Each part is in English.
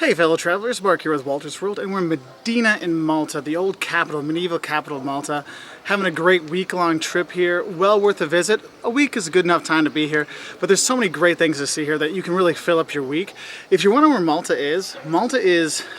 Hey fellow travelers, Mark here with Wolters World, and we're in Mdina in Malta, the old capital, medieval capital of Malta. Having a great week-long trip here, well worth a visit. A week is a good enough time to be here, but there's so many great things to see here that you can really fill up your week. If you're wondering where Malta is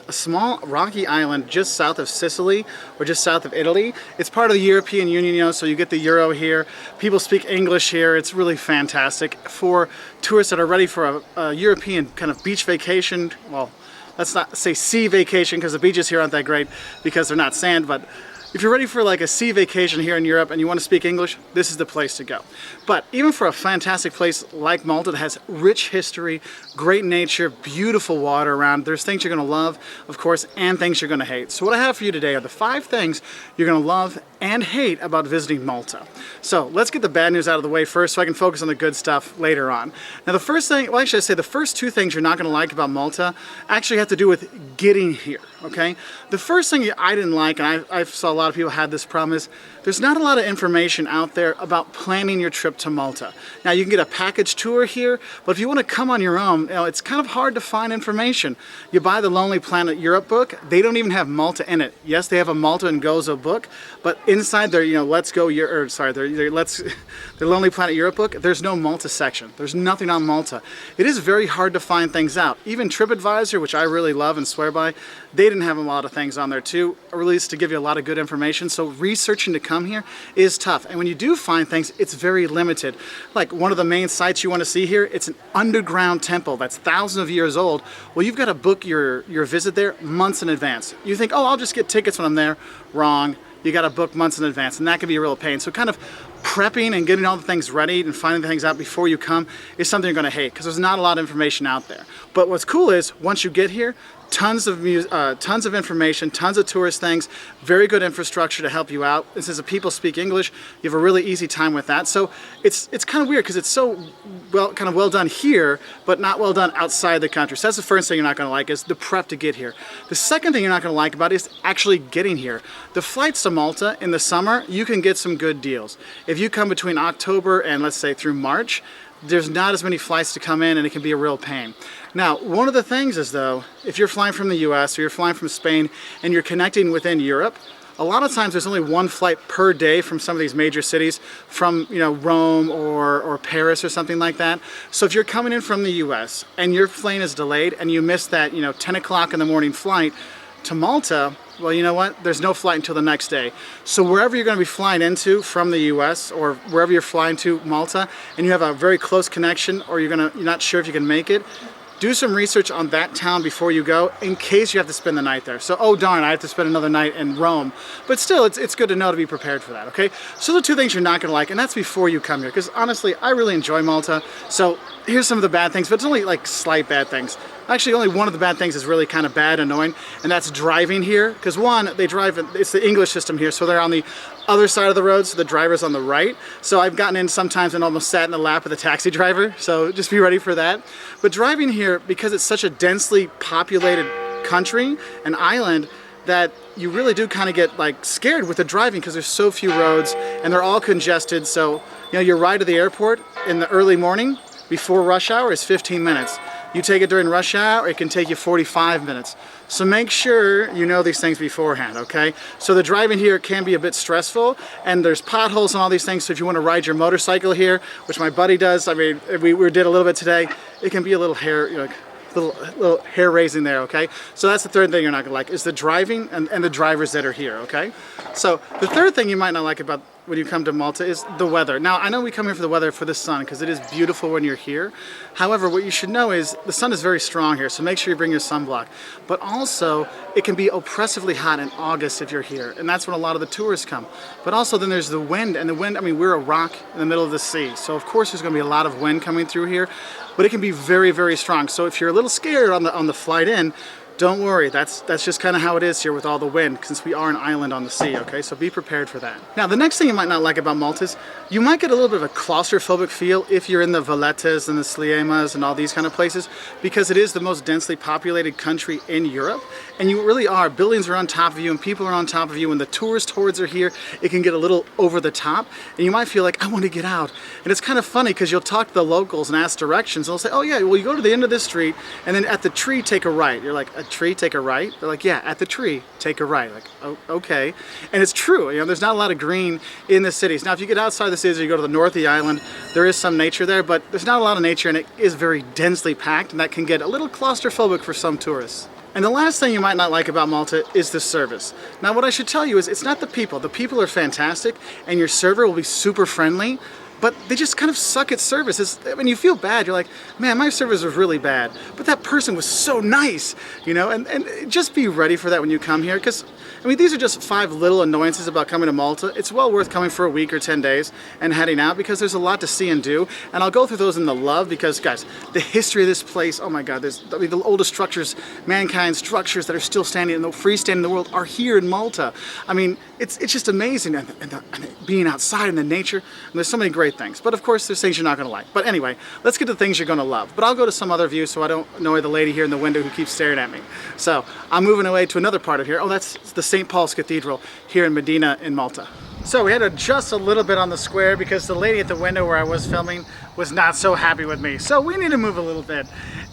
a small rocky island just south of Sicily, or just south of Italy. It's part of the European Union, you know, so you get the euro here. People speak English here. It's really fantastic for tourists that are ready for a European kind of beach vacation. Well, let's not say sea vacation because the beaches here aren't that great because they're not sand, but if you're ready for like a sea vacation here in Europe and you want to speak English, this is the place to go. But even for a fantastic place like Malta that has rich history, great nature, beautiful water around, there's things you're going to love, of course, and things you're going to hate. So what I have for you today are the 5 things you're going to love and hate about visiting Malta. So let's get the bad news out of the way first so I can focus on the good stuff later on. Now the first thing, well actually I say the first 2 things you're not going to like about Malta actually have to do with getting here, okay? The first thing I didn't like, and I saw a lot of people had this problem, is there's not a lot of information out there about planning your trip to Malta. Now you can get a package tour here, but if you want to come on your own, you know, it's kind of hard to find information. You buy the Lonely Planet Europe book, they don't even have Malta in it. Yes, they have a Malta and Gozo book, but inside their, you know, the Lonely Planet Europe book, there's no Malta section. There's nothing on Malta. It is very hard to find things out. Even TripAdvisor, which I really love and swear by, they didn't have a lot of things on there too, released to give you a lot of good information. So researching to come here is tough. And when you do find things, it's very limited. Like one of the main sites you want to see here, it's an underground temple that's thousands of years old. Well, you've got to book your visit there months in advance. You think, oh, I'll just get tickets when I'm there. Wrong. You got to book months in advance, and that can be a real pain. So kind of prepping and getting all the things ready and finding the things out before you come is something you're going to hate because there's not a lot of information out there. But what's cool is once you get here, tons of information, tons of tourist things, very good infrastructure to help you out. And since the people speak English, you have a really easy time with that. So it's kind of weird because it's so well done here, but not well done outside the country. So that's the first thing you're not going to like is the prep to get here. The second thing you're not going to like about it is actually getting here. The flights to Malta in the summer, you can get some good deals. If you come between October and let's say through March, there's not as many flights to come in and it can be a real pain. Now, one of the things is though, if you're flying from the US or you're flying from Spain and you're connecting within Europe, a lot of times there's only 1 flight per day from some of these major cities from, you know, Rome or Paris or something like that. So if you're coming in from the US and your plane is delayed and you miss that, you know, 10 o'clock in the morning flight to Malta, well, you know what? There's no flight until the next day. So wherever you're going to be flying into from the US or wherever you're flying to Malta and you have a very close connection or you're not sure if you can make it, do some research on that town before you go in case you have to spend the night there. So, oh darn, I have to spend another night in Rome. But still, it's good to know to be prepared for that, okay? So the 2 things you're not going to like, and that's before you come here, because honestly, I really enjoy Malta. So here's some of the bad things, but it's only like slight bad things. Actually, only one of the bad things is really kind of bad, annoying, and that's driving here. Because one, it's the English system here, so they're on the other side of the road, so the driver's on the right. So I've gotten in sometimes and almost sat in the lap of the taxi driver, so just be ready for that. But driving here, because it's such a densely populated country, an island, that you really do kind of get like scared with the driving because there's so few roads and they're all congested. So, you know, your ride to the airport in the early morning before rush hour is 15 minutes. You take it during rush hour, it can take you 45 minutes. So make sure you know these things beforehand, okay? So the driving here can be a bit stressful, and there's potholes and all these things, so if you want to ride your motorcycle here, which my buddy does, I mean, we did a little bit today, it can be a little little hair raising there, okay? So that's the third thing you're not gonna like, is the driving and the drivers that are here, okay? So the third thing you might not like about when you come to Malta is the weather. Now, I know we come here for the weather for the sun because it is beautiful when you're here. However, what you should know is the sun is very strong here, so make sure you bring your sunblock. But also, it can be oppressively hot in August if you're here, and that's when a lot of the tourists come. But also then there's the wind, and the wind, I mean, we're a rock in the middle of the sea, so of course there's gonna be a lot of wind coming through here, but it can be very, very strong. So if you're a little scared on the flight in, Don't worry, that's just kind of how it is here with all the wind, since we are an island on the sea, okay? So be prepared for that. Now, the next thing you might not like about Malta is you might get a little bit of a claustrophobic feel if you're in the Valetas and the Sliemas and all these kind of places, because it is the most densely populated country in Europe, and you really are. Buildings are on top of you and people are on top of you. When the tourist hordes are here, it can get a little over the top, and you might feel like, I want to get out. And it's kind of funny because you'll talk to the locals and ask directions, and they'll say, oh yeah, well you go to the end of this street, and then at the tree, take a right. You're like, a tree, take a right? They're like, yeah, at the tree, take a right. Like, oh, okay. And it's true, you know, there's not a lot of green in the cities. Now, if you get outside the cities, you go to the north of the island, there is some nature there, but there's not a lot of nature, and it is very densely packed, and that can get a little claustrophobic for some tourists. And the last thing you might not like about Malta is the service. Now, what I should tell you is it's not the people. The people are fantastic, and your server will be super friendly, but they just kind of suck at service. I mean, you feel bad. You're like, man, my service was really bad, but that person was so nice, you know? And just be ready for that when you come here, because, I mean, these are just 5 little annoyances about coming to Malta. It's well worth coming for a week or 10 days and heading out, because there's a lot to see and do. And I'll go through those in the love, because, guys, the history of this place, oh my God, I mean, the oldest structures, mankind's structures that are still standing and freestanding in the world are here in Malta. I mean, it's just amazing, and being outside in the nature, and there's so many great things. But of course, there's things you're not going to like. But anyway, let's get to things you're going to love. But I'll go to some other view so I don't annoy the lady here in the window who keeps staring at me. So I'm moving away to another part of here. Oh, that's the St. Paul's Cathedral here in Mdina in Malta. So we had to adjust a little bit on the square because the lady at the window where I was filming was not so happy with me. So we need to move a little bit.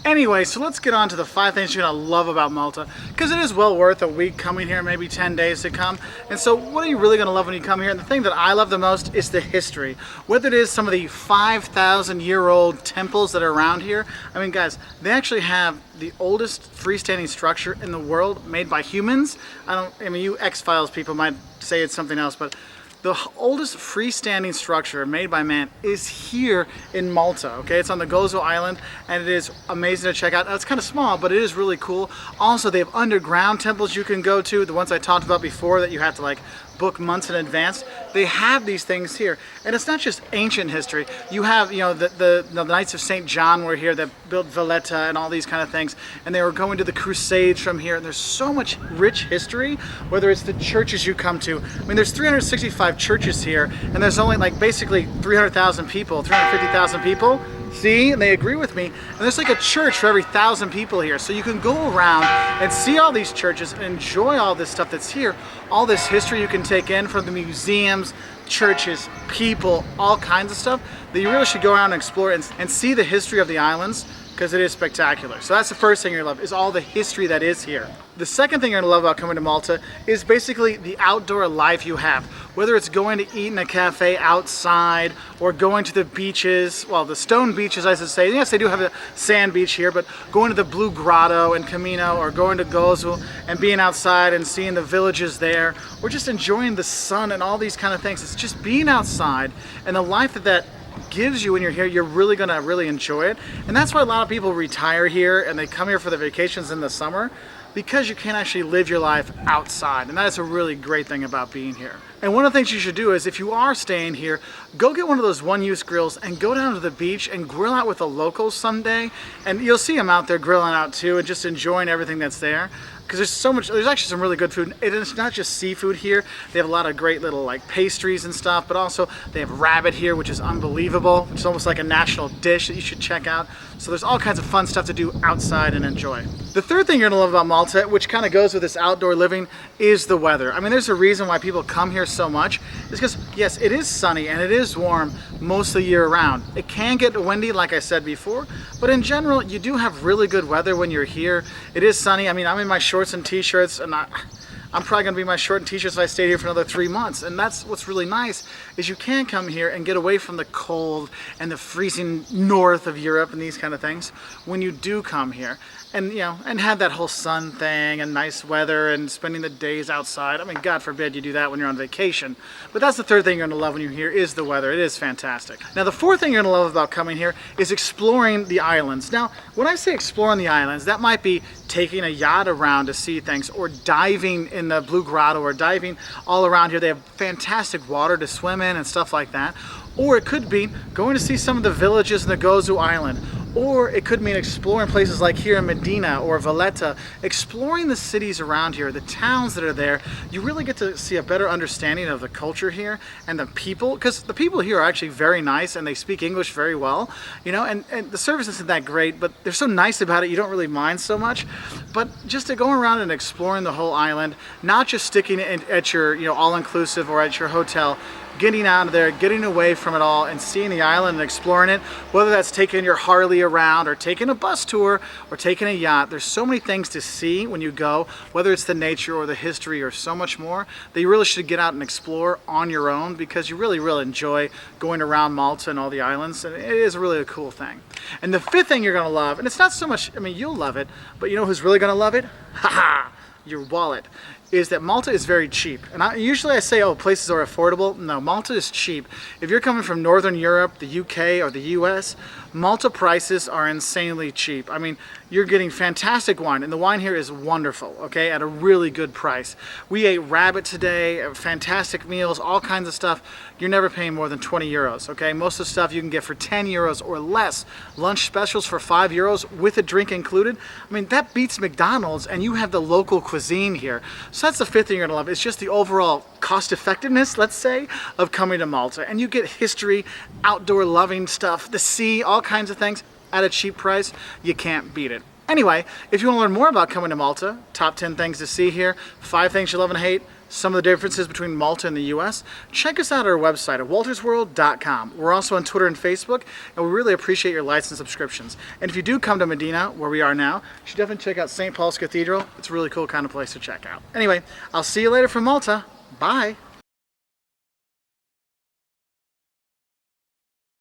Anyway, so let's get on to the 5 things you're gonna love about Malta, because it is well worth a week coming here, maybe 10 days to come. And so what are you really gonna love when you come here? And the thing that I love the most is the history. Whether it is some of the 5,000-year-old temples that are around here. I mean, guys, they actually have the oldest freestanding structure in the world made by humans. I mean, you X-Files people might say it's something else, but the oldest freestanding structure made by man is here in Malta, okay? It's on the Gozo Island, and it is amazing to check out. Now, it's kind of small, but it is really cool. Also, they have underground temples you can go to, the ones I talked about before that you have to like book months in advance. They have these things here, and it's not just ancient history. You have, you know, the Knights of St. John were here that built Valletta and all these kind of things, and they were going to the Crusades from here. And there's so much rich history, whether it's the churches you come to. I mean, there's 365 churches here, and there's only like basically 300,000 people, 350,000 people. See, and they agree with me. And there's like a church for every 1,000 people here. So you can go around and see all these churches and enjoy all this stuff that's here. All this history you can take in from the museums, churches, people, all kinds of stuff that you really should go around and explore and see the history of the islands, because it is spectacular. So that's the first thing you're gonna love, is all the history that is here. The second thing you're gonna love about coming to Malta is basically the outdoor life you have. Whether it's going to eat in a cafe outside or going to the beaches, well, the stone beaches, I should say. Yes, they do have a sand beach here, but going to the Blue Grotto in Camino, or going to Gozo and being outside and seeing the villages there, or just enjoying the sun and all these kind of things. It's just being outside, and the life that gives you when you're here, you're really gonna enjoy it. And that's why a lot of people retire here and they come here for the vacations in the summer, because you can actually live your life outside, and that is a really great thing about being here. And one of the things you should do is, if you are staying here, go get one of those one-use grills and go down to the beach and grill out with the locals someday, and you'll see them out there grilling out too and just enjoying everything that's there. Because there's so much, there's actually some really good food. It's not just seafood here. They have a lot of great little like pastries and stuff, but also they have rabbit here, which is unbelievable. Which is almost like a national dish that you should check out. So there's all kinds of fun stuff to do outside and enjoy. The third thing you're gonna love about Malta, which kind of goes with this outdoor living, is the weather. I mean, there's a reason why people come here so much. It's because, yes, it is sunny and it is warm most of the year around. It can get windy, like I said before, but in general, you do have really good weather when you're here. It is sunny. I mean, I'm in my shorts and t-shirts, and I'm probably gonna be in my short and t-shirts if I stay here for another 3 months. And that's what's really nice, is you can come here and get away from the cold and the freezing north of Europe and these kind of things when you do come here. And, you know, and have that whole sun thing and nice weather and spending the days outside. I mean, God forbid you do that when you're on vacation. But that's the third thing you're gonna love when you're here, is the weather. It is fantastic. Now, the fourth thing you're gonna love about coming here is exploring the islands. Now, when I say exploring the islands, that might be taking a yacht around to see things, or diving in the Blue Grotto, or diving all around here. They have fantastic water to swim in and stuff like that. Or it could be going to see some of the villages in the Gozo Island, Or it could mean exploring places like here in Mdina or Valletta, exploring the cities around here, the towns that are there. You really get to see a better understanding of the culture here and the people, because the people here are actually very nice and they speak English very well, you know, and the service isn't that great, but they're so nice about it you don't really mind so much. But just to go around and exploring the whole island, not just sticking at your, you know, all-inclusive or at your hotel, getting out of there, getting away from it all and seeing the island and exploring it, whether that's taking your Harley around or taking a bus tour or taking a yacht. There's so many things to see when you go, whether it's the nature or the history or so much more, that you really should get out and explore on your own, because you really enjoy going around Malta and all the islands, and it is really a cool thing. And the fifth thing you're gonna love, and it's not so much, I mean, you'll love it, but you know who's really gonna love it? Haha! Your wallet, is that Malta is very cheap. And usually I say, oh, places are affordable. No, Malta is cheap. If you're coming from Northern Europe, the UK, or the US, Malta prices are insanely cheap. I mean, you're getting fantastic wine, and the wine here is wonderful, okay, at a really good price. We ate rabbit today, fantastic meals, all kinds of stuff. You're never paying more than 20 euros, okay? Most of the stuff you can get for 10 euros or less. Lunch specials for 5 euros with a drink included. I mean, that beats McDonald's, and you have the local cuisine here. So that's the fifth thing you're gonna love. It's just the overall cost effectiveness, let's say, of coming to Malta. And you get history, outdoor loving stuff, the sea, all kinds of things at a cheap price. You can't beat it. Anyway, if you want to learn more about coming to Malta, top 10 things to see here, 5 things you love and hate, some of the differences between Malta and the US, check us out at our website at woltersworld.com. We're also on Twitter and Facebook, and we really appreciate your likes and subscriptions. And if you do come to Mdina, where we are now, you should definitely check out St. Paul's Cathedral. It's a really cool kind of place to check out. Anyway, I'll see you later from Malta. Bye.